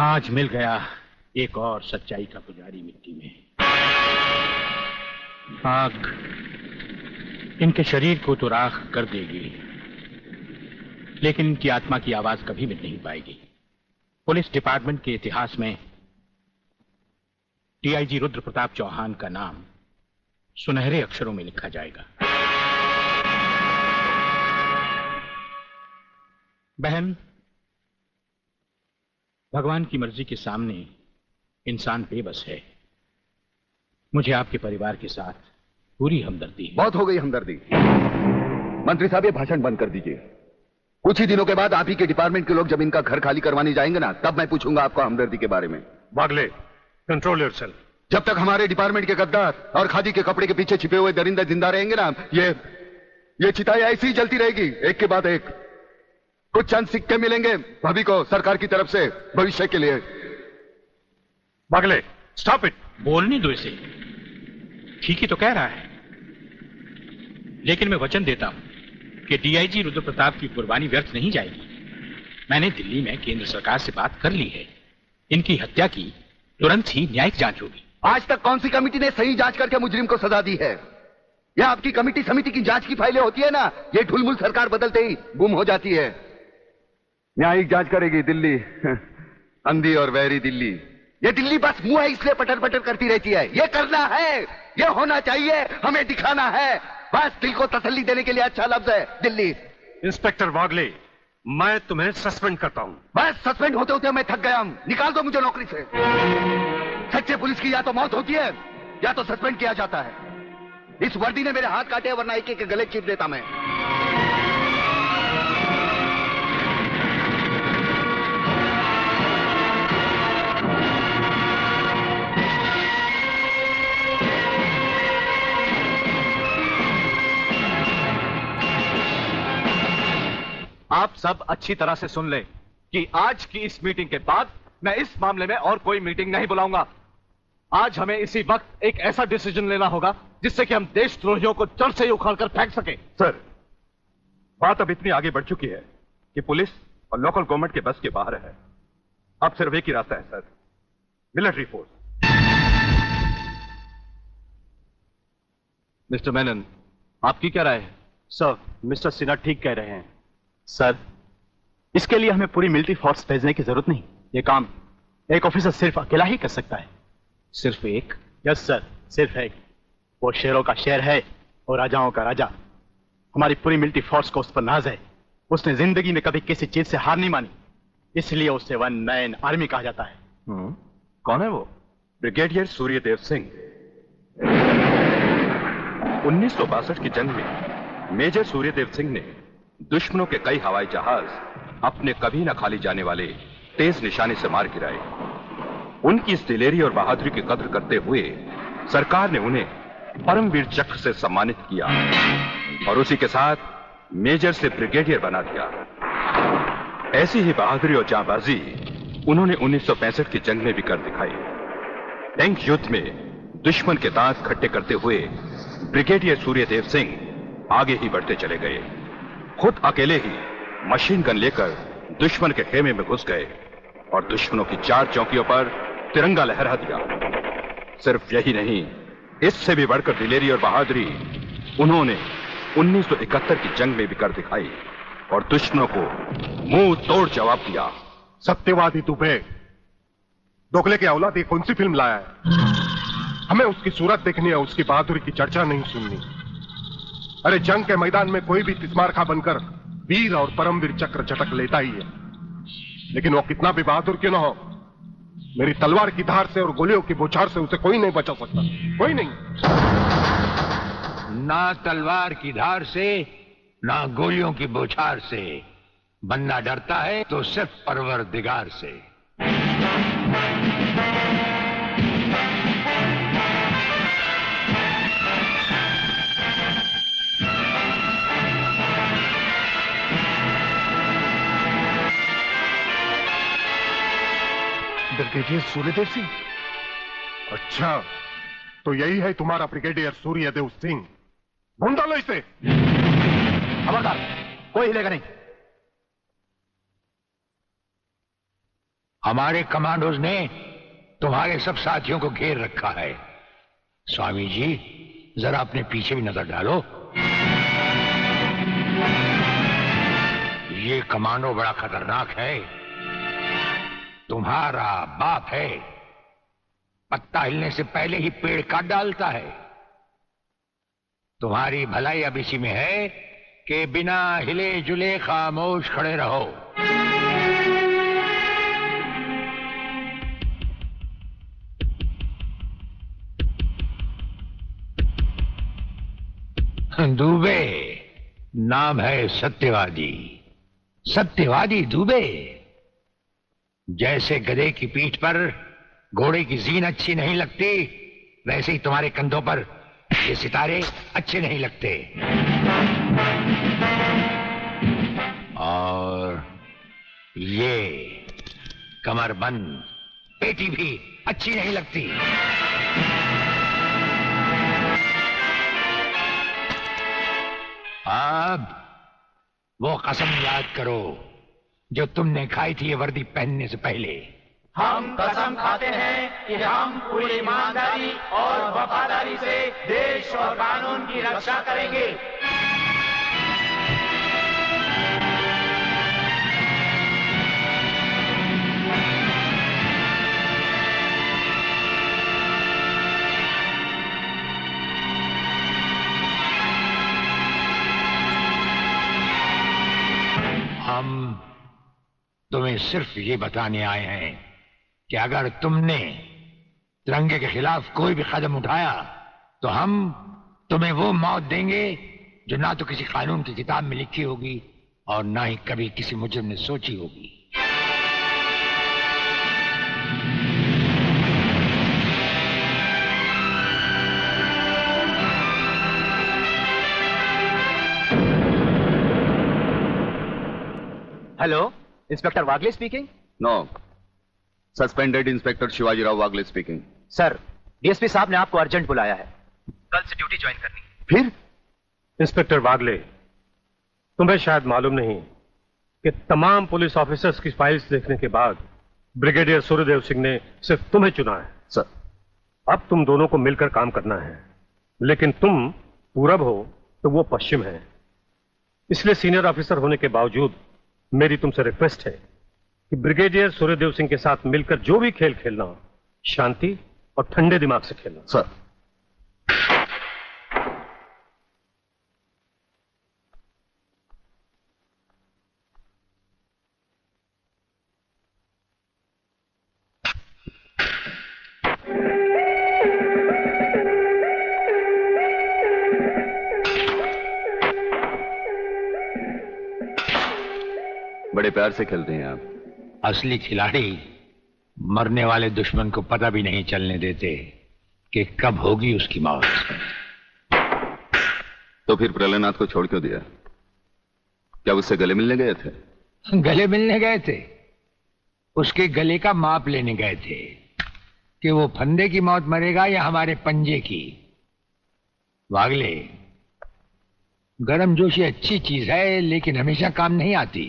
आज मिल गया एक और सच्चाई का पुजारी मिट्टी में। आग इनके शरीर को तो राख कर देगी, लेकिन इनकी आत्मा की आवाज कभी मिट नहीं पाएगी। पुलिस डिपार्टमेंट के इतिहास में डीआईजी रुद्र प्रताप चौहान का नाम सुनहरे अक्षरों में लिखा जाएगा। बहन, भगवान की मर्जी के सामने इंसान बेबस है। मुझे आपके परिवार के साथ पूरी हमदर्दी है। बहुत हो गई हमदर्दी। मंत्री साहब, ये भाषण बंद कर दीजिए। कुछ ही दिनों के बाद आप ही के डिपार्टमेंट के लोग जब इनका घर खाली करवाने जाएंगे ना, तब मैं पूछूंगा आपको हमदर्दी के बारे में। Bagle, control yourself. जब तक हमारे डिपार्टमेंट के गद्दार और खादी के कपड़े के पीछे छिपे हुए दरिंदे जिंदा रहेंगे ना, ये चिताएं ऐसी ही जलती रहेगी, एक के बाद एक। कुछ चंद सिक्के मिलेंगे भाभी को सरकार की तरफ से भविष्य के लिए। Bagle, stop it. बोलने दो इसे, ठीक ही तो कह रहा है। लेकिन मैं वचन देता हूं कि डीआईजी रुद्र प्रताप की कुर्बानी व्यर्थ नहीं जाएगी। मैंने दिल्ली में केंद्र सरकार से बात कर ली है। इनकी हत्या की तुरंत ही न्यायिक जांच होगी। आज तक कौन सी कमेटी ने सही जांच करके मुजरिम को सजा दी है? यह आपकी कमेटी समिति की जांच की फाइलें होती है ना, ये ढुलमुल सरकार बदलते ही गुम हो जाती है। न्यायिक जांच करेगी दिल्ली, अंधी और वैरी दिल्ली। ये दिल्ली बस मुंह है इसलिए पटर पटर करती रहती है। ये करना है, ये होना चाहिए, हमें दिखाना है। बस दिल को तसल्ली देने के लिए अच्छा लफ्ज है दिल्ली। इंस्पेक्टर वागले, मैं तुम्हें सस्पेंड करता हूं। बस सस्पेंड होते होते मैं थक गया हूं। निकाल दो मुझे नौकरी से। सच्चे पुलिस की या तो मौत होती है या तो सस्पेंड किया जाता है। इस वर्दी ने मेरे हाथ काटे, वरना एक एक गले चीर देता मैं। आप सब अच्छी तरह से सुन लें कि आज की इस मीटिंग के बाद मैं इस मामले में और कोई मीटिंग नहीं बुलाऊंगा। आज हमें इसी वक्त एक ऐसा डिसीजन लेना होगा जिससे कि हम देशद्रोहियों को जड़ से ही उखाड़कर फेंक सके। सर, बात अब इतनी आगे बढ़ चुकी है कि पुलिस और लोकल गवर्नमेंट के बस के बाहर है। अब सिर्फ एक ही रास्ता है sir, military force. Mister Menon, आपकी क्या राय है? सर, मिस्टर सिन्हा ठीक कह रहे हैं। सर, इसके लिए हमें पूरी मिलिट्री फोर्स भेजने की जरूरत नहीं। ये काम एक ऑफिसर सिर्फ अकेला ही कर सकता है। सिर्फ एक? यस सर, सिर्फ एक। वो शेरों का शेर है और राजाओं का राजा। हमारी पूरी मिलिट्री फोर्स को उस पर नाज है। उसने जिंदगी में कभी किसी चीज से हार नहीं मानी, इसलिए उसे वन मैन आर्मी कहा जाता है। कौन है वो? ब्रिगेडियर सूर्यदेव सिंह। 1962 की जंग में मेजर सूर्यदेव सिंह ने दुश्मनों के कई हवाई जहाज अपने कभी न खाली जाने वाले तेज निशाने से मार गिराए। उनकी इस दिलेरी और बहादुरी की कद्र करते हुए सरकार ने उन्हें परमवीर चक्र से सम्मानित किया और उसी के साथ मेजर से ब्रिगेडियर बना दिया। ऐसी ही बहादुरी और जांबाजी उन्होंने 1965 की जंग में भी कर दिखाई। टैंक युद्ध में दुश्मन के दांत खट्टे करते हुए ब्रिगेडियर सूर्यदेव सिंह आगे ही बढ़ते चले गए। खुद अकेले ही मशीन गन लेकर दुश्मन के खेमे में घुस गए और दुश्मनों की 4 चौकियों पर तिरंगा लहरा दिया। सिर्फ यही नहीं, इससे भी बढ़कर दिलेरी और बहादुरी उन्होंने 1971 की जंग में भी कर दिखाई और दुश्मनों को मुंह तोड़ जवाब दिया। सत्यवादी दुबे, दोगले के औलाद ये कौन सी फिल्म लाया है? हमें उसकी सूरत देखनी है, उसकी बहादुरी की चर्चा नहीं सुननी। अरे जंग के मैदान में कोई भी तिस्मारखा बनकर वीर और परमवीर चक्र झटक लेता ही है, लेकिन वो कितना भी बहादुर क्यों ना हो, मेरी तलवार की धार से और गोलियों की बौछार से उसे कोई नहीं बचा सकता। कोई नहीं। ना तलवार की धार से, ना गोलियों की बौछार से। बंदा डरता है तो सिर्फ परवरदिगार से। ब्रिगेडियर सूर्यदेव सिंह? अच्छा, तो यही है तुम्हारा ब्रिगेडियर सूर्यदेव सिंह। ढूंढ डालो इसे। खबरदार, कोई हिलेगा नहीं। हमारे कमांडोज ने तुम्हारे सब साथियों को घेर रखा है। स्वामी जी, जरा अपने पीछे भी नजर डालो। ये कमांडो बड़ा खतरनाक है। तुम्हारा बाप है, पत्ता हिलने से पहले ही पेड़ काट डालता है। तुम्हारी भलाई अब इसी में है कि बिना हिले जुले खामोश खड़े रहो। दुबे नाम है सत्यवादी। सत्यवादी दुबे। जैसे गधे की पीठ पर घोड़े की जीन अच्छी नहीं लगती, वैसे ही तुम्हारे कंधों पर ये सितारे अच्छे नहीं लगते। और ये कमरबंद पेटी भी अच्छी नहीं लगती। अब वो कसम याद करो जो तुमने खाई थी ये वर्दी पहनने से पहले। हम कसम खाते हैं कि हम पूरी ईमानदारी और वफादारी से देश और कानून की रक्षा करेंगे। हम तुम्हें सिर्फ ये बताने आए हैं कि अगर तुमने तिरंगे के खिलाफ कोई भी कदम उठाया तो हम तुम्हें वो मौत देंगे जो ना तो किसी कानून की किताब में लिखी होगी और ना ही कभी किसी मुजरिम ने सोची होगी। Hello, inspector Wagle speaking. No, suspended inspector Shivajirao Wagle speaking. Sir, DSP साहब ने आपको अर्जेंट बुलाया है। कल से ड्यूटी ज्वाइन करनी। फिर? इंस्पेक्टर वागले, तुम्हें शायद मालूम नहीं कि तमाम पुलिस ऑफिसर्स की फाइल्स देखने के बाद ब्रिगेडियर सूर्यदेव सिंह ने सिर्फ तुम्हें चुना है। सर, अब तुम दोनों को मिलकर काम करना है, लेकिन तुम पूरब हो तो वो पश्चिम है। इसलिए सीनियर ऑफिसर होने के बावजूद मेरी तुमसे रिक्वेस्ट है कि ब्रिगेडियर सूर्यदेव सिंह के साथ मिलकर जो भी खेल खेलना हो, शांति और ठंडे दिमाग से खेलना। सर। बड़े प्यार से खेलते हैं आप। असली खिलाड़ी मरने वाले दुश्मन को पता भी नहीं चलने देते कि कब होगी उसकी मौत। तो फिर प्रलयनाथ को छोड़ क्यों दिया? क्या उससे गले मिलने गए थे? गले मिलने गए थे? उसके गले का माप लेने गए थे कि वो फंदे की मौत मरेगा या हमारे पंजे की। वागले, गर्मजोशी अच्छी चीज है लेकिन हमेशा काम नहीं आती।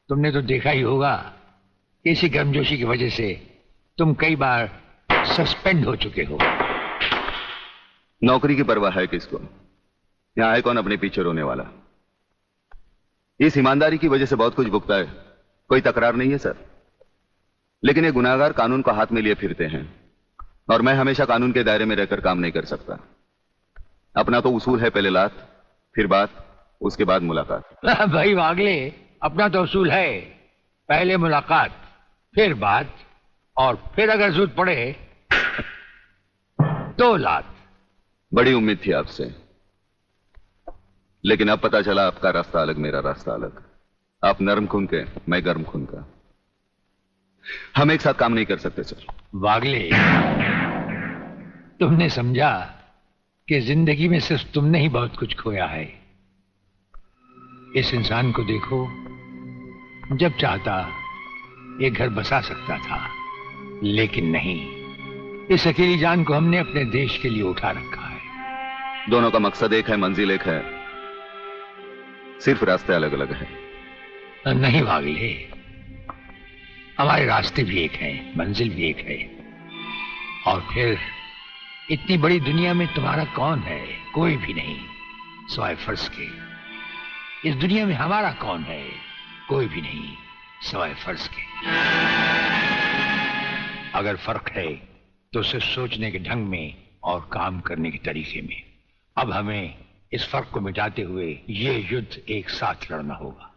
तुमने तो देखा ही होगा कि इसी गर्मजोशी की वजह से तुम कई बार सस्पेंड हो चुके हो। नौकरी की परवाह है किसको? यहां है कौन अपने पीछे रोने वाला? इस ईमानदारी की वजह से बहुत कुछ भुगता है, कोई तकरार नहीं है सर। लेकिन ये गुनाहगार कानून को हाथ में लिए फिरते हैं और मैं हमेशा कानून के दायरे में रहकर काम नहीं कर सकता। अपना तो उसूल है, पहले लात फिर बात, उसके बाद मुलाकात। भाई वागले, अपना तो उसूल है, पहले मुलाकात फिर बात और फिर अगर जरूरत पड़े तो लात। बड़ी उम्मीद थी आपसे, लेकिन अब पता चला आपका रास्ता अलग, मेरा रास्ता अलग। आप नरम खून के, मैं गर्म खून का। हम एक साथ काम नहीं कर सकते सर। वागले, तुमने समझा कि जिंदगी में सिर्फ तुमने ही बहुत कुछ खोया है। इस इंसान को देखो, जब चाहता एक घर बसा सकता था, लेकिन नहीं, इस अकेली जान को हमने अपने देश के लिए उठा रखा है। दोनों का मकसद एक है, मंजिल एक है, सिर्फ रास्ते अलग अलग हैं। नहीं वागले, हमारे रास्ते भी एक हैं, मंजिल भी एक है। और फिर इतनी बड़ी दुनिया में तुम्हारा कौन है? कोई भी नहीं, सिवाय फर्ज के। इस दुनिया में हमारा कौन है? कोई भी नहीं, सिवाय फर्ज के। अगर फर्क है तो सिर्फ सोचने के ढंग में और काम करने के तरीके में। अब हमें इस फर्क को मिटाते हुए ये युद्ध एक साथ लड़ना होगा।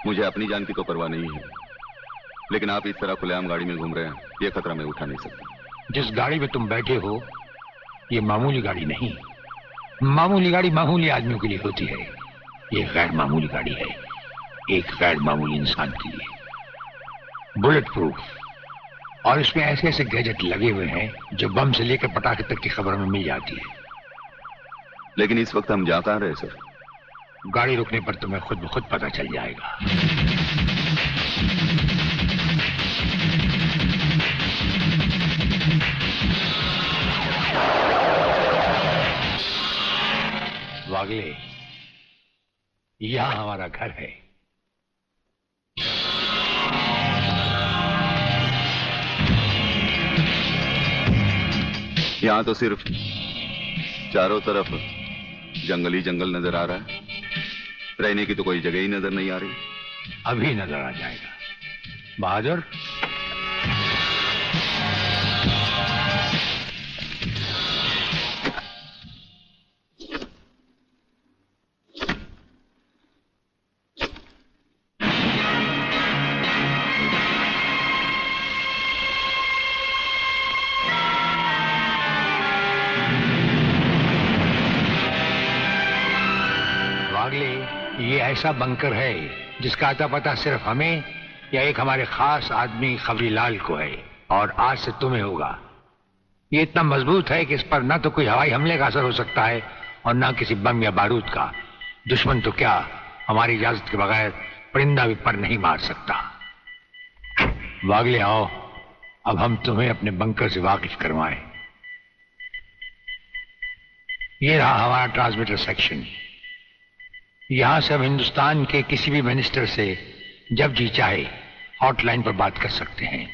मुझे अपनी जान की तो परवाह नहीं है, लेकिन आप इस तरह खुलेआम गाड़ी में घूम रहे हैं, ये खतरा मैं उठा नहीं सकता। जिस गाड़ी में तुम बैठे हो, ये मामूली गाड़ी नहीं। मामूली गाड़ी मामूली आदमियों के लिए होती है, ये गैर मामूली गाड़ी है, एक गैर मामूली इंसान के लिए। बुलेट प्रूफ, और इसमें ऐसे ऐसे गैजेट लगे हुए हैं जो बम से लेकर पटाखे तक की खबर में मिल जाती है। लेकिन इस वक्त हम जा कहां रहे सर? गाड़ी रुकने पर तुम्हें खुद ब खुद पता चल जाएगा। वागले, यहां हमारा घर है। यहां तो सिर्फ चारों तरफ जंगल ही जंगल नजर आ रहा है, रहने की तो कोई जगह ही नजर नहीं आ रही। अभी नजर आ जाएगा बहादुर। ये ऐसा बंकर है जिसका अता पता सिर्फ हमें या एक हमारे खास आदमी खबरीलाल को है, और आज से तुम्हें होगा। ये इतना मजबूत है कि इस पर ना तो कोई हवाई हमले का असर हो सकता है और ना किसी बम या बारूद का। दुश्मन तो क्या, हमारी इजाजत के बगैर परिंदा भी पर नहीं मार सकता। वागले आओ, अब हम तुम्हें अपने बंकर से वाकिफ करवाएं। ये रहा हमारा ट्रांसमीटर सेक्शन। यहां से हम हिंदुस्तान के किसी भी मिनिस्टर से जब जी चाहे हॉटलाइन पर बात कर सकते हैं,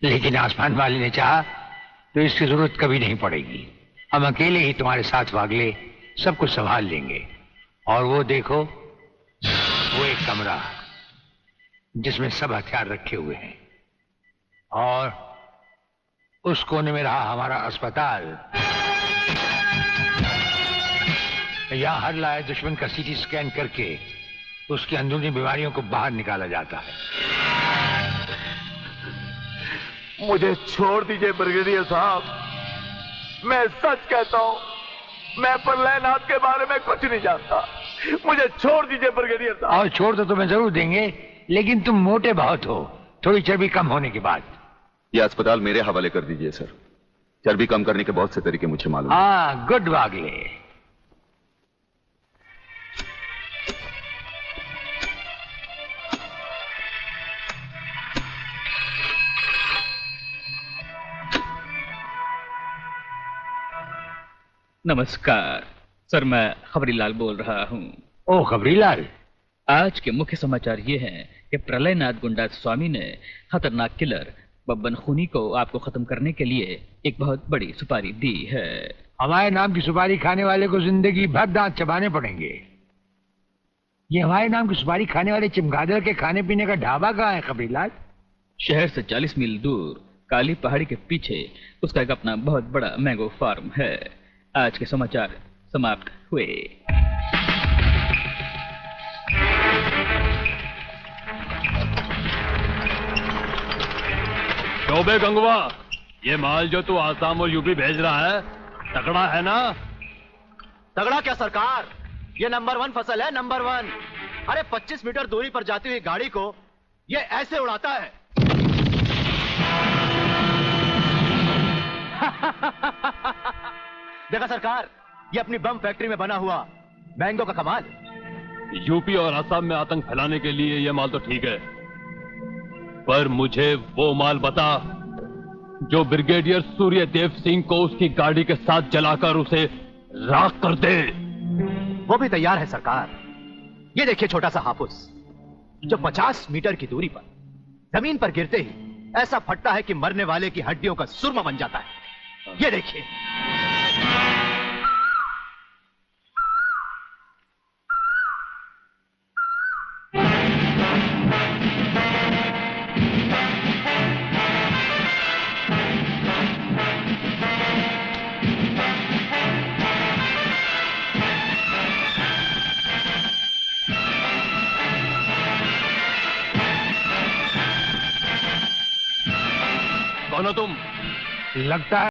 लेकिन आसमान वाले ने चाहा तो इसकी जरूरत कभी नहीं पड़ेगी। हम अकेले ही तुम्हारे साथ वागले सब कुछ संभाल लेंगे। और वो देखो, वो एक कमरा जिसमें सब हथियार रखे हुए हैं, और उस कोने में रहा हमारा अस्पताल। यहां हर लाए दुश्मन का सीटी स्कैन करके उसकी अंदरूनी बीमारियों को बाहर निकाला जाता है। मुझे छोड़ दीजिए ब्रिगेडियर साहब, मैं सच कहता हूं, मैं प्रलयनाथ के बारे में कुछ नहीं जानता। मुझे छोड़ दीजिए ब्रिगेडियर साहब। और छोड़ तो तुम्हें जरूर देंगे, लेकिन तुम मोटे बहुत हो, थोड़ी चर्बी कम होने के बाद। यह अस्पताल मेरे हवाले कर दीजिए सर। चर्बी कम करने के बहुत से तरीके मुझे मालूम है। हाँ, गुड वागले। नमस्कार सर, मैं खबरीलाल बोल रहा हूँ। ओ खबरीलाल, आज के मुख्य समाचार ये हैं कि प्रलयनाथ गुंडा स्वामी ने खतरनाक किलर बब्बन खूनी को आपको खत्म करने के लिए एक बहुत बड़ी सुपारी दी है। हमारे नाम की सुपारी खाने वाले को जिंदगी भर दांत चबाने पड़ेंगे। ये हमारे नाम की सुपारी खाने वाले चमगादड़ के खाने पीने का ढाबा कहाँ है खबरीलाल? शहर से 40 मील दूर काली पहाड़ी के पीछे उसका एक अपना बहुत बड़ा मैंगो फार्म है। आज के समाचार समाप्त हुए। चौबे गंगवा, ये माल जो तू आसाम और यूपी भेज रहा है तगड़ा है ना? तगड़ा क्या सरकार, ये नंबर 1 फसल है, नंबर 1। अरे 25 मीटर दूरी पर जाती हुई गाड़ी को ये ऐसे उड़ाता है। देखा सरकार, ये अपनी बम फैक्ट्री में बना हुआ मैंगो का कमाल। यूपी और असम में आतंक फैलाने के लिए ये माल तो ठीक है, पर मुझे वो माल बता जो ब्रिगेडियर सूर्यदेव सिंह को उसकी गाड़ी के साथ जलाकर उसे राख कर दे। वो भी तैयार है सरकार। ये देखिए छोटा सा हाफुस जो 50 मीटर की दूरी पर जमीन पर गिरते ही ऐसा फटता है कि मरने वाले की हड्डियों का सुरमा बन जाता है। ये देखिए। कौन हो तुम? लगता है